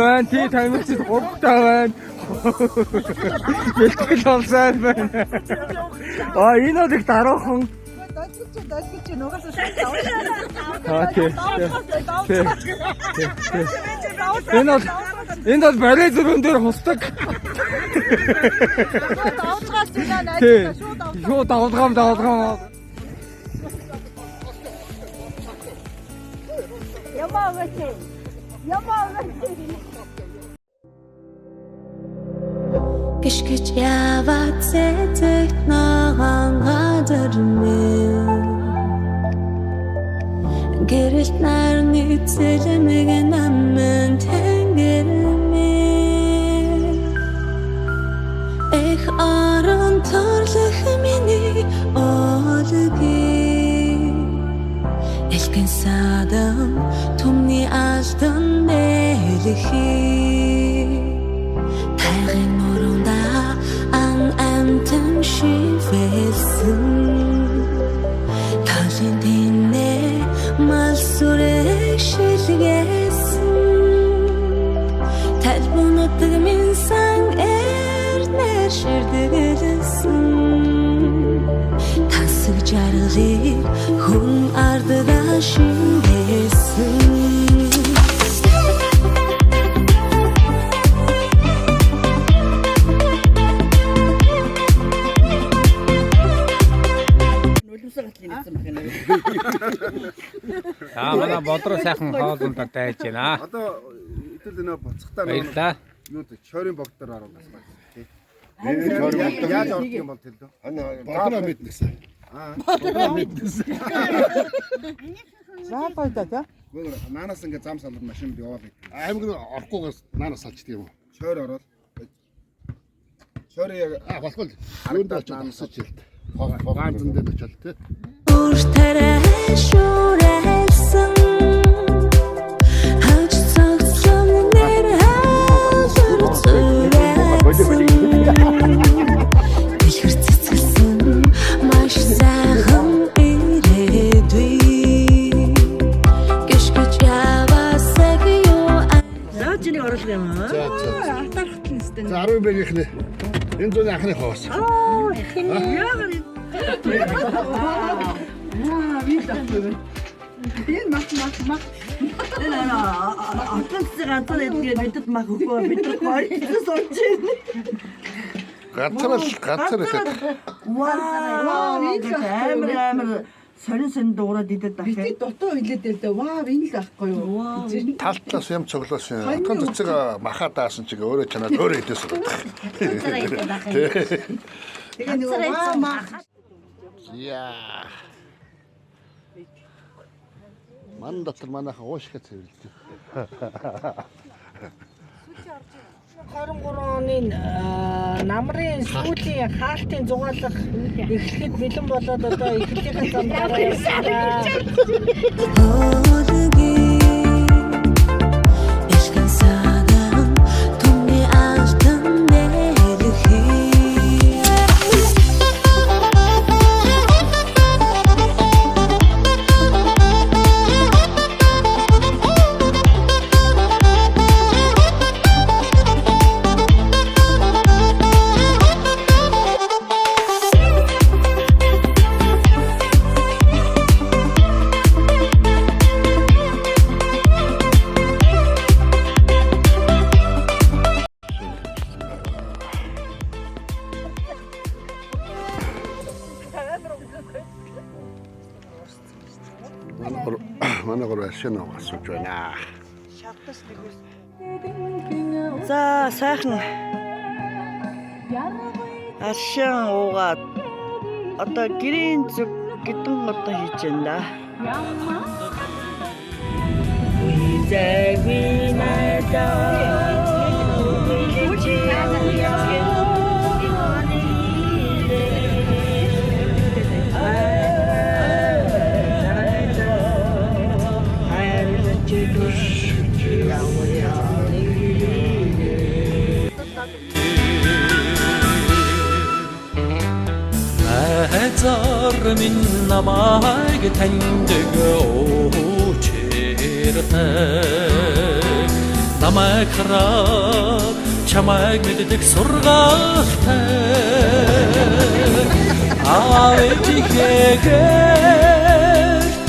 байна. Тий тамирчид 3 таа байна. Бэлтгэл болсон байна. Энэ нэг дараахан. Дайгч нугасаа шууд авах. Энэ бол барай зүрхэн дээр хусдаг. Давтгаас зүнаа найзаа шууд давтгам. Ямаа өгөөч. Гიშгэж яваад зэцэгт ногоон газар минь гэрэлт нарны цэлмэг намын тэнгэр минь эх аран торлох миний олгийн элхэн садан түмний алдан нэлхий тайгын мөрөндө амтэн шивэлсэн талын динэ мал сүрэг шилгээсэн талбунууд минь сан эрнэр ширдэгэлсэн тасаг жаргалыг хүн ардгаа шингээсэн Манай бодроо сайхан хоолундаа дайж байна. Одоо итэл нөө буцахтаа Баярлаа. юу чойрын богдоор оруулах байх тий. Яаж орох юм бол тэлдэ. Бодроо мэднэсэн. Бодроо мэднэсэн. За гойдоо тий. Наанаас ингээ зам салбар машинд яваад байт. Аймаг нь орохгүйгээс наанаас салчдаг юм уу? Чойр ороод. Чойр яг болохгүй. Юунд очиж амсаж хэлт. Ганц зөндөө очил тий. Үртэрэ шүрэлсэн хаж цагсан нэр ихэр цэцгэлсэн маш сайхан ирээдүй гიშгэж яваасаг юу За чиний оруулах юм аа. За. Атархтэн сте. За 10 бэгийнхний энэ зүүн анхны хоос. Яг энэ мах. Энэ атархтэн ганцаар эдгээр бидэд мах өгөө бид хоёр сууж байна. Гацар ихэд. Вау, амар сонин дуурайд идэд дахиад. Бид дутуу хэлээд л дээ. Вау, энэ л ахгүй юу? Талтлаас юм цоглоос юм. Отгон цэцэг махаа даасан чиг өөрөө чанаад өөрөө идэсэн. Тэгээ нэг вау мах. Яа. Ман дотор манайхан уушхаа цэвэрлэв. 23 оны намрын сүүлийн хаалтын зугаалах эхлэхэд бэлэн болоод одоо эхлэлийн зам дараа явсан. Ишгэн садан түмний алдан нэлхий Манай гор ашиг авах байна. За сайхан ашиг уугаад одоо гэрийн зүг гэдэн одоо хийж байна да. Зар минь намайг таньдаг очиртай намайг хараад чамайг мэддэг сургаалтай авэжихээр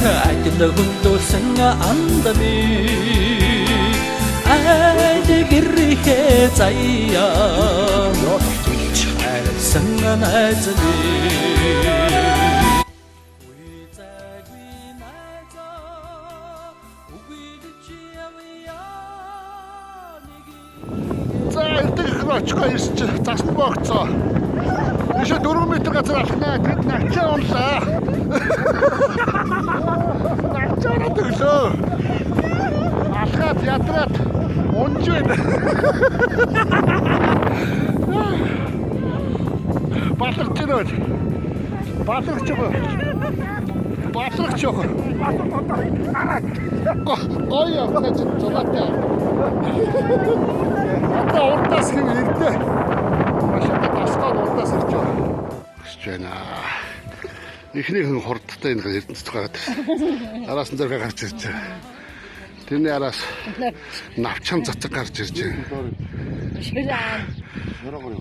тагнаа хүндүүлсэн андами айдгэрхээ заяа чайлсан найзны За эрдэг их очихоо ирсэн чи засна богцоо. Ишээ 4 м газар алхнаа тэд начаа унлаа. Начаа төглөө. Алхаад ядраад унж байна. Баларч ирээд. Баларч өгөө. Баларч өгөө. Ой яваа чи зулаатай. Одоо урдаас хин ирдэ. Машинаа тасгаад урдаас ирж байгаа. Гэж байна. Эхнийх нь хурдтай энэ эрдэнэт гараад ирсэн. Араас нь зөргөө гарч ирж байгаа. Тэрний араас навчхан цацаг гарч ирж байна. Нөрөө.